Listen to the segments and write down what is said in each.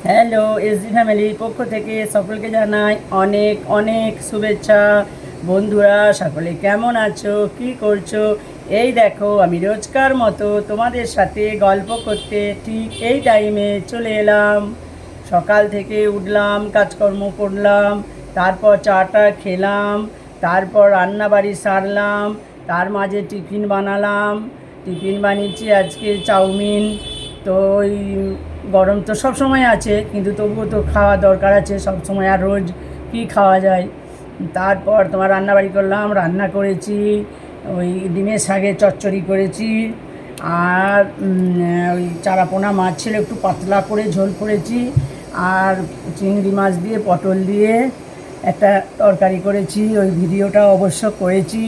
Hello, SD ফ্যামিলির পক্ষ থেকে সকলকে জানাই অনেক অনেক শুভেচ্ছা। বন্ধুরা সকলে কেমন আছো, কি করছো? এই দেখো, আমি রোজকার মতো তোমাদের সাথে গল্প করতে ঠিক এই টাইমে চলে এলাম। সকাল থেকে উঠলাম, কাজকর্ম করলাম, তারপর চাটা খেলাম, তারপর রান্নাবাড়ি সারলাম, তার মাঝে টিফিন বানালাম। টিফিন বানিয়েছি আজকে চাউমিন। তো ওই গরম তো সব সময় আছে, কিন্তু তবুও তো খাওয়া দরকার আছে সব সময়, আর রোজ কী খাওয়া যায়। তারপর তোমার রান্নাবাড়ি করলাম, রান্না করেছি, ওই ডিমের শাকের চচ্চড়ি করেছি, আর ওই চারাপোনা মাছ ছিল, একটু পাতলা করে ঝোল করেছি, আর চিংড়ি মাছ দিয়ে পটল দিয়ে একটা তরকারি করেছি। ওই ভিডিওটা অবশ্য করেছি,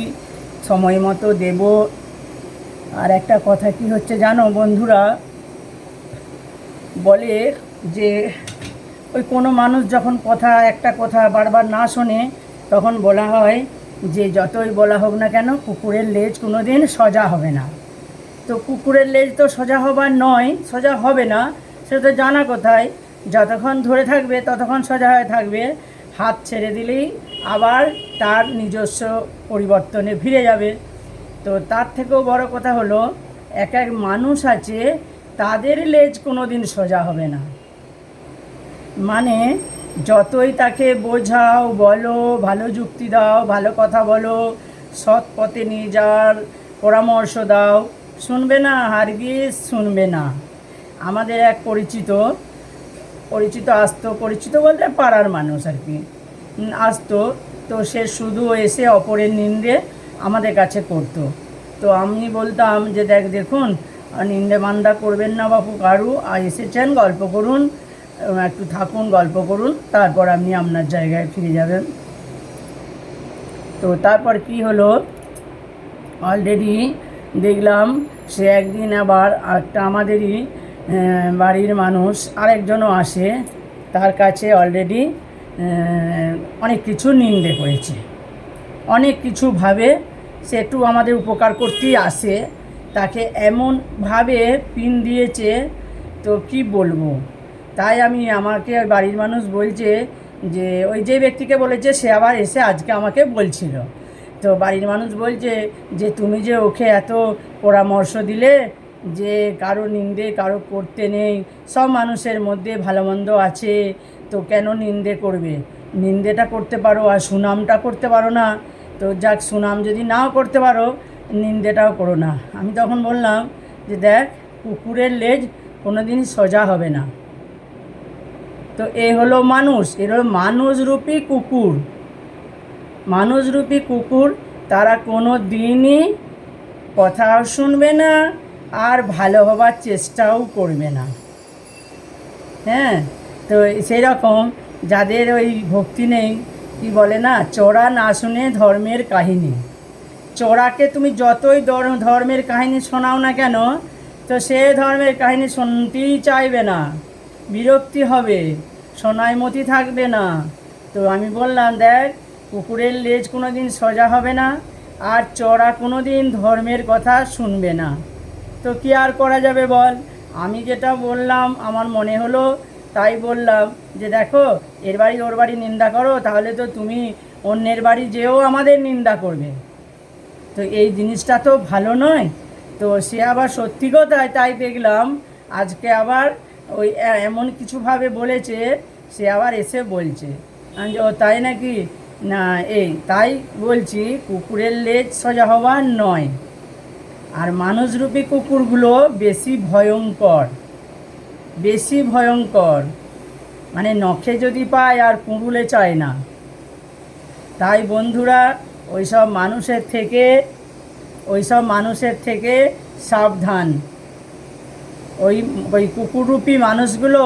সময় মতো দেব। আর একটা কথা কি হচ্ছে জানো বন্ধুরা, বলে যে ওই কোনো মানুষ যখন একটা কথা বারবার না শোনে, তখন বলা হয় যে যতই বলা হোক না কেন, কুকুরের লেজ কোনো দিন সোজা হবে না। তো কুকুরের লেজ তো সোজা হবার নয়, সোজা হবে না, সেটা তো জানা কোথায়। যতক্ষণ ধরে থাকবে ততক্ষণ সোজা হয়ে থাকবে, হাত ছেড়ে দিলেই আবার তার নিজস্ব পরিবর্তনে ফিরে যাবে। তো তার থেকেও বড় কথা হলো, এক এক মানুষ আছে, তাদের লেজ কোনো দিন সোজা হবে না। মানে যতই তাকে বোঝাও, বলো, ভালো যুক্তি দাও, ভালো কথা বলো, সৎ পথে নিয়ে যাওয়ার পরামর্শ দাও, শুনবে না, হারগিজ শুনবে না। আমাদের এক পরিচিত পরিচিত আসতো, পরিচিত বলতে পাড়ার মানুষ আর কি, আসতো। তো সে শুধু এসে অপরের নিন্দে আমাদের কাছে করতো। তো আমি বলতাম যে দেখুন, নিন্দে মান্দা করবেন না বাপু কারু, আর এসেছেন গল্প করুন, একটু থাকুন, গল্প করুন, তারপর আপনি আপনার জায়গায় ফিরে যাবেন। তো তারপর কি হলো, অলরেডি দেখলাম সে একদিন আবার একটা আমাদেরই বাড়ির মানুষ আরেকজনও আসে, তার কাছে অলরেডি অনেক কিছু নিন্দে করেছে, অনেক কিছু ভাবে। সে একটু আমাদের উপকার করতেই আসে, তাকে এমনভাবে পিন দিয়েছে, তো কি বলবো। তাই আমাকে বাড়ির মানুষ বলছে যে ওই যে ব্যক্তিকে বলেছে সে আবার এসে আজকে আমাকে বলছিল। তো বাড়ির মানুষ বলছে যে তুমি যে ওকে এত পরামর্শ দিলে যে কারো নিন্দে কারো করতে নেই, সব মানুষের মধ্যে ভালো মন্দ আছে, তো কেন নিন্দে করবে? নিন্দেটা করতে পারো আর সুনামটা করতে পারো না। তো যাক, সুনাম যদি নাও করতে পারো, নিন্দেটাও করো না। আমি তখন বললাম যে দেখ, কুকুরের লেজ কোনো দিন সোজা হবে না। তো এ হলো মানুষ, এর হলো মানুষরূপী কুকুর। মানুষরূপী কুকুর, তারা কোনো দিনই কথাও শুনবে না, আর ভালো হবার চেষ্টাও করবে না। হ্যাঁ, তো সেই রকম যাদের ওই ভক্তি নেই, কি বলে না, চোরা না শুনে ধর্মের কাহিনী। চোরাকে তুমি যতই ধর্মের কাহিনী শোনাও না কেন, তো সে ধর্মের কাহিনী শুনতেই চাইবে না, বিরক্তি হবে, শোনায় মতি থাকবে না। তো আমি বললাম দেখ, কুকুরের লেজ কোনো দিন সোজা হবে না, আর চোরা কোনো দিন ধর্মের কথা শুনবে না। তো কী আর করা যাবে বল। আমি যেটা বললাম আমার মনে হলো, তাই বললাম যে দেখো, এর বাড়ি ওর বাড়ি নিন্দা করো, তাহলে তো তুমি অন্যের বাড়ি যেও আমাদের নিন্দা করবে। তো এই জিনিসটা তো ভালো নয়। তো সে আবার সত্যি কথায়, তাই দেখলাম আজকে আবার ওই এমন কিছুভাবে বলেছে, সে আবার এসে বলছে। আমি যে ও তাই নাকি, না এই তাই বলছি, কুকুরের লেজ সোজা হওয়া নয়। আর মানুষরূপী কুকুরগুলো বেশি ভয়ঙ্কর, বেশি ভয়ঙ্কর। মানে নখে যদি পায় আর কুঁড়ুলে চায় না। তাই বন্ধুরা, ওইসব মানুষের থেকে সাবধান। ওই ওই কুকুররূপী মানুষগুলো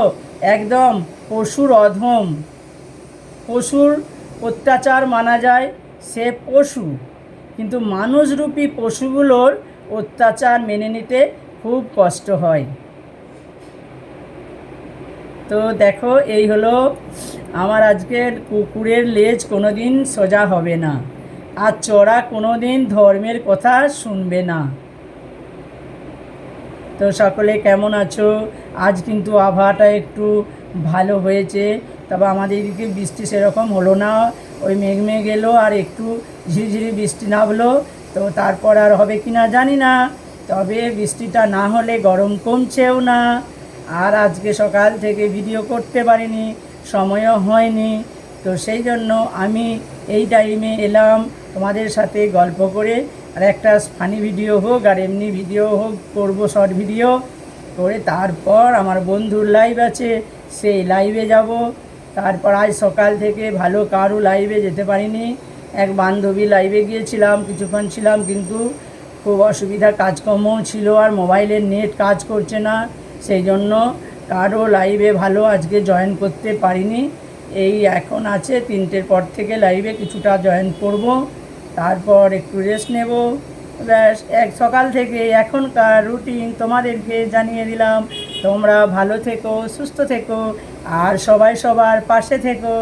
একদম পশুর অধম, পশুর অত্যাচার মানা যায়, সে পশু, কিন্তু মানুষরূপী পশুগুলোর অত্যাচার মেনে নিতে খুব কষ্ট হয়। তো দেখো, এই হলো আমার আজকের, কুকুরের লেজ কোনো দিন সোজা হবে না, আর চোরা কোনো দিন ধর্মের কথা শুনবে না। তো সকলে কেমন আছো? আজ কিন্তু আবহাওয়াটা একটু ভালো হয়েছে, তবে আমাদের এদিকে বৃষ্টি সেরকম হলো না। ওই মেঘ এলো আর একটু ঝিরিঝিরি বৃষ্টি নামলো, তো তারপর আর হবে কি না জানি না। তবে বৃষ্টিটা না হলে গরম কমছেও না। আর আজকে সকাল থেকে ভিডিও করতে পারিনি, সময়ও হয়নি, তো সেই জন্য আমি এই টাইমে এলাম তোমাদের সাথে গল্প করে। আর একটা ফানি ভিডিও হোক আর এমনি ভিডিও হোক করব, শর্ট ভিডিও করে তারপর আমার বন্ধুর লাইভ আছে, সেই লাইভে যাব। তারপর আজ সকাল থেকে ভালো কারো লাইভে যেতে পারিনি। এক বান্ধবী লাইভে গিয়েছিলাম, কিছুক্ষণ ছিলাম, কিন্তু খুব অসুবিধা, কাজকর্মও ছিল আর মোবাইলের নেট কাজ করছে না, সেই জন্য কারো লাইভে ভালো আজকে জয়েন করতে পারিনি। এই এখন আছে 3টের পর থেকে লাইভে কিছুটা জয়েন করব, তারপর একটু রেস্ট নেব। ব্যাস, সকাল থেকে এখনকার রুটিন তোমাদেরকে জানিয়ে দিলাম। তোমরা ভালো থেকো, সুস্থ থেকো, আর সবাই সবার পাশে থেকো,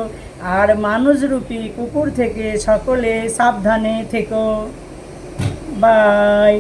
আর মানুষরূপী কুকুর থেকে সকলে সাবধানে থেকো। বাই।